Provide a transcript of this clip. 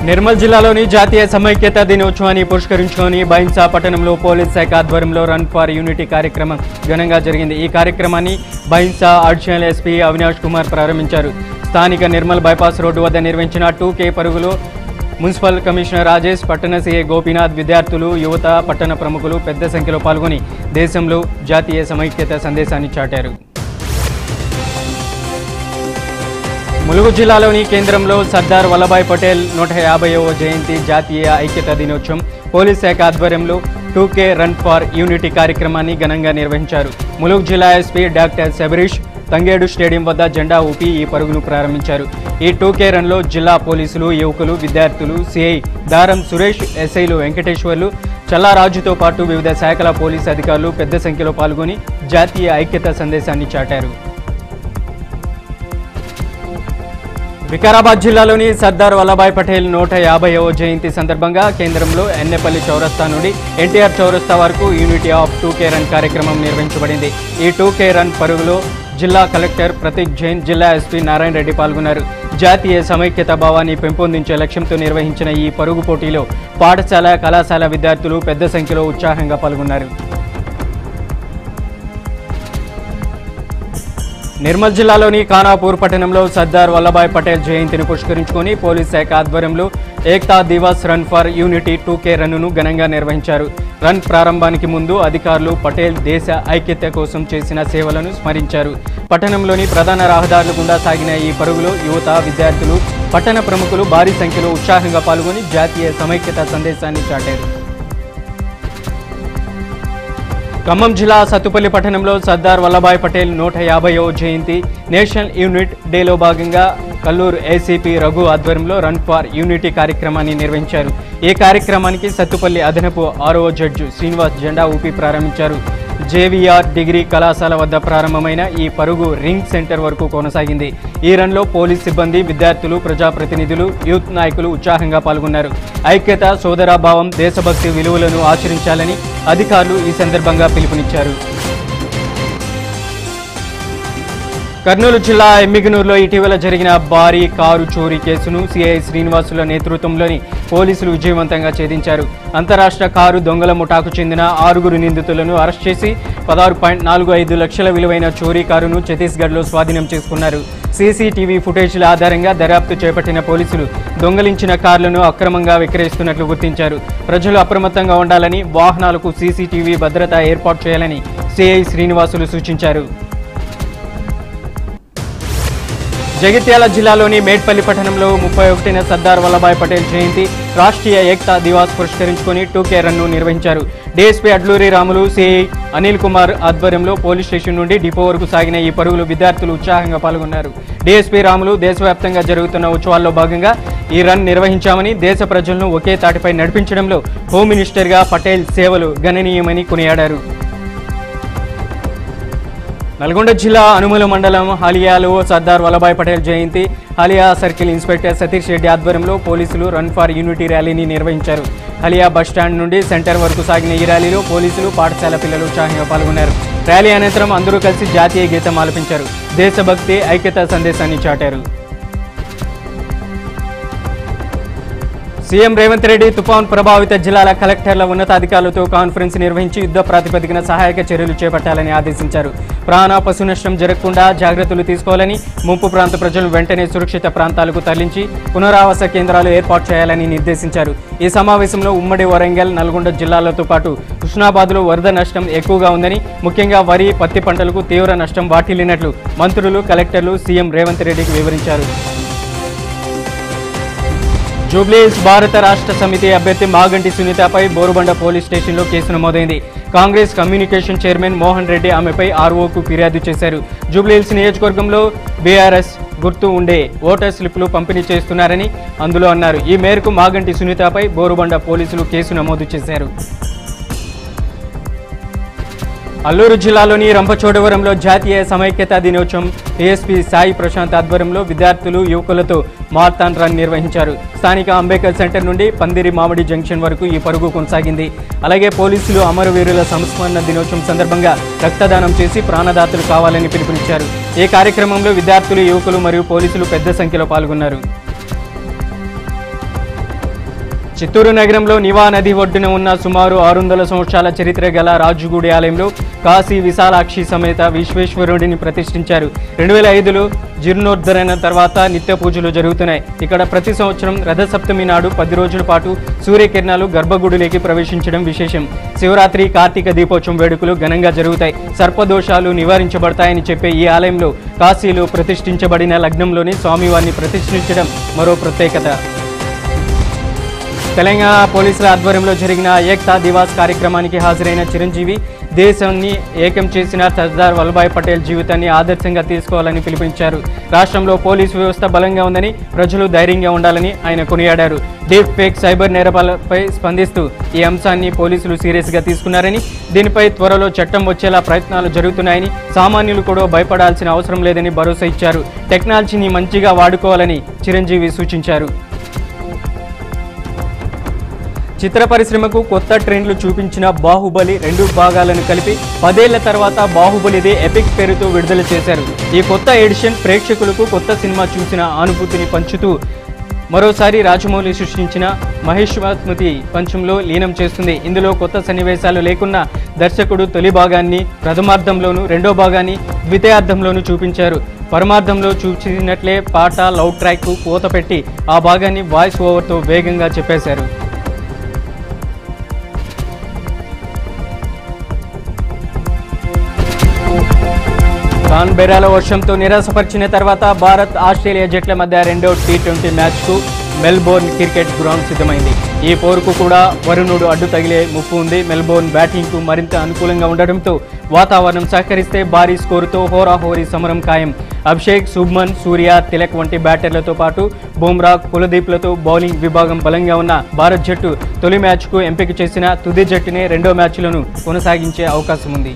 నిర్మల్ జిల్లాలోని జాతీయ సమైక్యత దినోత్సవాన్ని పురస్కరించుకొని బైన్సా పట్టణంలో పోలీస్ శాఖ ఆధ్వర్యంలో రన్ ఫర్ యూనిటీ కార్యక్రమం ఘనంగా జరిగింది। ఈ కార్యక్రమాన్ని బైన్సా అడిషనల్ ఎస్పీ అవినాష్ కుమార్ ప్రారంభించారు। స్థానిక నిర్మల్ బైపాస్ రోడ్డు వద్ద నిర్వహించిన 2K పరుగులో మున్సిపల్ కమిషనర్ రాజేష్, పట్టణ సీఐ గోపీనాథ్, విద్యార్థులు, యువత, పట్టణ ప్రముఖులు పెద్ద సంఖ్యలో పాల్గొని దేశంలో జాతీయ సమైక్యత సందేశాన్ని చాటారు। ములుగు జిల్లాలోని కేంద్రంలో సర్దార్ వల్లభాయ్ పటేల్ 150వ జయంతి జాతీయ ఐక్యతా దినోత్సవం పోలీస్ శాఖ ఆధ్వర్యంలో 2K రన్ ఫర్ యూనిటీ కార్యక్రమాన్ని ఘనంగా నిర్వహించారు। ములుగు జిల్లా ఎస్పీ డాక్టర్ శబరీష్ తంగేడు స్టేడియం వద్ద జెండా ఊపి ఈ పరుగును ప్రారంభించారు। ఈ 2K రన్లో జిల్లా పోలీసులు, యువకులు, విద్యార్థులు, సిఐ దారం సురేష్, ఎస్ఐలు వెంకటేశ్వర్లు, చల్లారాజుతో పాటు వివిధ శాఖల పోలీసు అధికారులు పెద్ద సంఖ్యలో పాల్గొని జాతీయ ఐక్యతా సందేశాన్ని చాటారు। వికారాబాద్ జిల్లాలోని సర్దార్ వల్లభాయ్ పటేల్ 150వ జయంతి సందర్భంగా కేంద్రంలో ఎన్నెపల్లి చౌరస్తా నుండి ఎన్టీఆర్ చౌరస్తా వరకు యూనిటీ ఆఫ్ 2K రన్ కార్యక్రమం నిర్వహించబడింది। ఈ 2K రన్ పరుగులో జిల్లా కలెక్టర్ ప్రతీక్ జైన్, జిల్లా ఎస్పీ నారాయణ రెడ్డి పాల్గొన్నారు। జాతీయ సమైక్యత భావాన్ని పెంపొందించే లక్ష్యంతో నిర్వహించిన ఈ పరుగు పోటీలో పాఠశాల, కళాశాల విద్యార్థులు పెద్ద సంఖ్యలో ఉత్సాహంగా పాల్గొన్నారు। నిర్మల్ జిల్లాలోని ఖానాపూర్ పట్టణంలో సర్దార్ వల్లభాయ్ పటేల్ జయంతిని పురస్కరించుకొని పోలీస్ శాఖ ఆధ్వర్యంలో Ekta Divas run for unity 2K రన్ను ఘనంగా నిర్వహించారు। రన్ ప్రారంభానికి ముందు అధికారులు పటేల్ దేశ ఐక్యత కోసం చేసిన సేవలను స్మరించారు। పట్టణంలోని ప్రధాన రహదారుల గుండా సాగిన ఈ పరుగులో యువత, విద్యార్థులు, పట్టణ ప్రముఖులు భారీ సంఖ్యలో ఉత్సాహంగా పాల్గొని జాతీయ సమైక్యత సందేశాన్ని చాటారు। ఖమ్మం జిల్లా సత్తుపల్లి పట్టణంలో సర్దార్ వల్లభాయ్ పటేల్ 150వ జయంతి నేషనల్ యూనిట్ డేలో భాగంగా కల్లూరు ఏసీపీ రఘు ఆధ్వర్యంలో రన్ ఫర్ యూనిటీ కార్యక్రమాన్ని నిర్వహించారు। ఈ కార్యక్రమానికి సత్తుపల్లి అదనపు RO జడ్జి శ్రీనివాస్ జెండా ఊపి ప్రారంభించారు। JVR డిగ్రీ కళాశాల వద్ద ప్రారంభమైన ఈ పరుగు రింగ్ సెంటర్ వరకు కొనసాగింది। ఈ రన్లో పోలీస్ సిబ్బంది, విద్యార్థులు, ప్రజాప్రతినిధులు, యూత్ నాయకులు ఉత్సాహంగా పాల్గొన్నారు। ఐక్యత, సోదరాభావం, దేశభక్తి విలువలను ఆచరించాలని అధికారులు ఈ సందర్భంగా పిలుపునిచ్చారు। కర్నూలు జిల్లా ఎమ్మిగనూరులో ఇటీవల జరిగిన భారీ కారు చోరీ కేసును సిఐ శ్రీనివాసుల నేతృత్వంలోని పోలీసులు విజయవంతంగా ఛేదించారు। అంతరాష్ట్ర కారు దొంగల ముఠాకు చెందిన 6 నిందితులను అరెస్ట్ చేసి 16.45 లక్షల విలువైన చోరీ కారును ఛత్తీస్గఢ్లో స్వాధీనం చేసుకున్నారు। CCTV ఫుటేజీల ఆధారంగా దర్యాప్తు చేపట్టిన పోలీసులు దొంగలించిన కార్లను అక్రమంగా విక్రయిస్తున్నట్లు గుర్తించారు। ప్రజలు అప్రమత్తంగా ఉండాలని, వాహనాలకు CCTV భద్రత ఏర్పాటు చేయాలని సిఐ శ్రీనివాసులు సూచించారు। జగిత్యాల జిల్లాలోని మేడ్పల్లి పట్టణంలో 31న సర్దార్ వల్లభాయ్ పటేల్ జయంతి రాష్ట్రీయ ఏక్తా దివాస్ పురస్కరించుకొని 2K రన్ను నిర్వహించారు। DSP అడ్లూరి రాములు, సిఐ అనిల్ కుమార్ ఆధ్వర్యంలో పోలీస్ స్టేషన్ నుండి డిపో వరకు సాగిన ఈ పరుగులు విద్యార్థులు ఉత్సాహంగా పాల్గొన్నారు। DSP రాములు దేశవ్యాప్తంగా జరుగుతున్న ఉత్సవాల్లో భాగంగా ఈ రన్ నిర్వహించామని, దేశ ప్రజలను ఒకే తాటిపై నడిపించడంలో హోమ్ మినిస్టర్గా పటేల్ సేవలు గణనీయమని కొనియాడారు। నల్గొండ జిల్లా అనుముల మండలం హాలియాలో సర్దార్ వల్లభాయ్ పటేల్ జయంతి హాలియా సర్కిల్ ఇన్స్పెక్టర్ సతీష్ రెడ్డి ఆధ్వర్యంలో పోలీసులు రన్ ఫర్ యూనిటీ ర్యాలీని నిర్వహించారు। హాలియా బస్టాండ్ నుండి సెంటర్ వరకు సాగిన ఈ ర్యాలీలో పోలీసులు, పాఠశాల పిల్లలు ఉత్సాహంగా పాల్గొన్నారు। ర్యాలీ అనంతరం అందరూ కలిసి జాతీయ గీతం ఆలపించారు, దేశభక్తి, ఐక్యతా సందేశాన్ని చాటారు। సీఎం రేవంత్ రెడ్డి తుఫాన్ ప్రభావిత జిల్లాల కలెక్టర్ల ఉన్నతాధికారులతో కాన్ఫరెన్స్ నిర్వహించి యుద్ధ ప్రాతిపదికన సహాయక చర్యలు చేపట్టాలని ఆదేశించారు। ప్రాణ, పశు నష్టం జరగకుండా జాగ్రత్తలు తీసుకోవాలని, ముంపు ప్రాంత ప్రజలు వెంటనే సురక్షిత ప్రాంతాలకు తరలించి పునరావాస కేంద్రాలు ఏర్పాటు చేయాలని నిర్దేశించారు। ఈ సమావేశంలో ఉమ్మడి వరంగల్, నల్గొండ జిల్లాలతో పాటు హుస్నాబాద్లో వరద నష్టం ఎక్కువగా ఉందని, ముఖ్యంగా వరి, పత్తి పంటలకు తీవ్ర నష్టం వాటిల్లినట్లు మంత్రులు, కలెక్టర్లు సీఎం రేవంత్ రెడ్డికి వివరించారు। జూబ్లీహిల్స్ భారత రాష్ట్ర సమితి అభ్యర్థి మాగంటి సునీతపై బోరుబండ పోలీస్ స్టేషన్లో కేసు నమోదైంది। కాంగ్రెస్ కమ్యూనికేషన్ చైర్మన్ మోహన్ రెడ్డి ఆమెపై ROకు ఫిర్యాదు చేశారు। జూబ్లీహిల్స్ నియోజకవర్గంలో BRS గుర్తు ఉండే ఓటర్ స్లిప్లు పంపిణీ చేస్తున్నారని అందులో అన్నారు। ఈ మేరకు మాగంటి సునీతపై బోరుబండ పోలీసులు కేసు నమోదు చేశారు। అల్లూరు జిల్లాలోని రంపచోడవరంలో జాతీయ సమైక్యతా దినోత్సవం ASP సాయి ప్రశాంత్ ఆధ్వర్యంలో విద్యార్థులు, యువకులతో మారథాన్ రన్ నిర్వహించారు। స్థానిక అంబేద్కర్ సెంటర్ నుండి పందిరి మామిడి జంక్షన్ వరకు ఈ పరుగు కొనసాగింది। అలాగే పోలీసులు అమరవీరుల సంస్మరణ దినోత్సవం సందర్భంగా రక్తదానం చేసి ప్రాణదాతలు కావాలని పిలుపునిచ్చారు। ఈ కార్యక్రమంలో విద్యార్థులు, యువకులు మరియు పోలీసులు పెద్ద సంఖ్యలో పాల్గొన్నారు। చిత్తూరు నగరంలో నివా నది ఒడ్డున ఉన్న సుమారు 600 సంవత్సరాల చరిత్ర గల రాజుగూడి ఆలయంలో కాశీ విశాలాక్షి సమేత విశ్వేశ్వరుడిని ప్రతిష్ఠించారు. 2005లో జీర్ణోద్ధరణ తర్వాత నిత్య పూజలు జరుగుతున్నాయి. ఇక్కడ ప్రతి సంవత్సరం రథసప్తమి నాడు 10 రోజుల పాటు సూర్యకిరణాలు గర్భగుడిలోకి ప్రవేశించడం విశేషం. శివరాత్రి, కార్తీక దీపోత్సవం వేడుకలు ఘనంగా జరుగుతాయి. సర్పదోషాలు నివారించబడతాయని చెప్పే ఈ ఆలయంలో కాశీలో ప్రతిష్ఠించబడిన లగ్నంలోని స్వామివారిని ప్రతిష్ఠించడం మరో ప్రత్యేకత. తెలంగాణ పోలీసుల ఆధ్వర్యంలో జరిగిన ఏక్తా దివాస్ కార్యక్రమానికి హాజరైన చిరంజీవి దేశాన్ని ఏకం చేసిన సర్దార్ వల్లభాయ్ పటేల్ జీవితాన్ని ఆదర్శంగా తీసుకోవాలని పిలుపునిచ్చారు. రాష్ట్రంలో పోలీసు వ్యవస్థ బలంగా ఉందని, ప్రజలు ధైర్యంగా ఉండాలని ఆయన కొనియాడారు. డీప్ ఫేక్ సైబర్ నేరాలపై స్పందిస్తూ ఈ అంశాన్ని పోలీసులు సీరియస్గా తీసుకున్నారని, దీనిపై త్వరలో చట్టం వచ్చేలా ప్రయత్నాలు జరుగుతున్నాయని, సామాన్యులు కూడా భయపడాల్సిన అవసరం లేదని భరోసా ఇచ్చారు. టెక్నాలజీని మంచిగా వాడుకోవాలని చిరంజీవి సూచించారు. చిత్ర పరిశ్రమకు కొత్త ట్రెండ్లు చూపించిన బాహుబలి 2 భాగాలను కలిపి 10 ఏళ్ల తర్వాత బాహుబలిదే ఎపిక్ పేరుతో విడుదల చేశారు. ఈ కొత్త ఎడిషన్ ప్రేక్షకులకు కొత్త సినిమా చూసిన అనుభూతిని పంచుతూ మరోసారి రాజమౌళి సృష్టించిన మహేశ్వరస్మృతి పంచంలో లీనం చేస్తుంది. ఇందులో కొత్త సన్నివేశాలు లేకున్నా దర్శకుడు తొలి భాగాన్ని ప్రథమార్థంలోనూ, రెండో భాగాన్ని ద్వితీయార్థంలోనూ చూపించారు. పరమార్థంలో చూసినట్లే పాట, లవ్ ట్రాక్ కోత పెట్టి ఆ భాగాన్ని వాయిస్ ఓవర్తో వేగంగా చెప్పేశారు. కాన్బెరాలో వర్షంతో నిరాశపరిచిన తర్వాత భారత్, ఆస్ట్రేలియా జట్ల మధ్య రెండో T20 మ్యాచ్కు మెల్బోర్న్ క్రికెట్ గ్రౌండ్ సిద్ధమైంది. ఈ పోరుకు కూడా వరుణుడు అడ్డు తగిలే ముప్పు ఉంది. మెల్బోర్న్ బ్యాటింగ్కు మరింత అనుకూలంగా ఉండడంతో వాతావరణం సహకరిస్తే భారీ స్కోరుతో హోరాహోరీ సమరం ఖాయం. అభిషేక్, శుభ్మన్, సూర్య, తిలక్ వంటి బ్యాటర్లతో పాటు బుమ్రా, కులదీప్లతో బౌలింగ్ విభాగం బలంగా ఉన్న భారత్ జట్టు తొలి మ్యాచ్కు ఎంపిక చేసిన తుది జట్టునే రెండో మ్యాచ్లను కొనసాగించే అవకాశం ఉంది.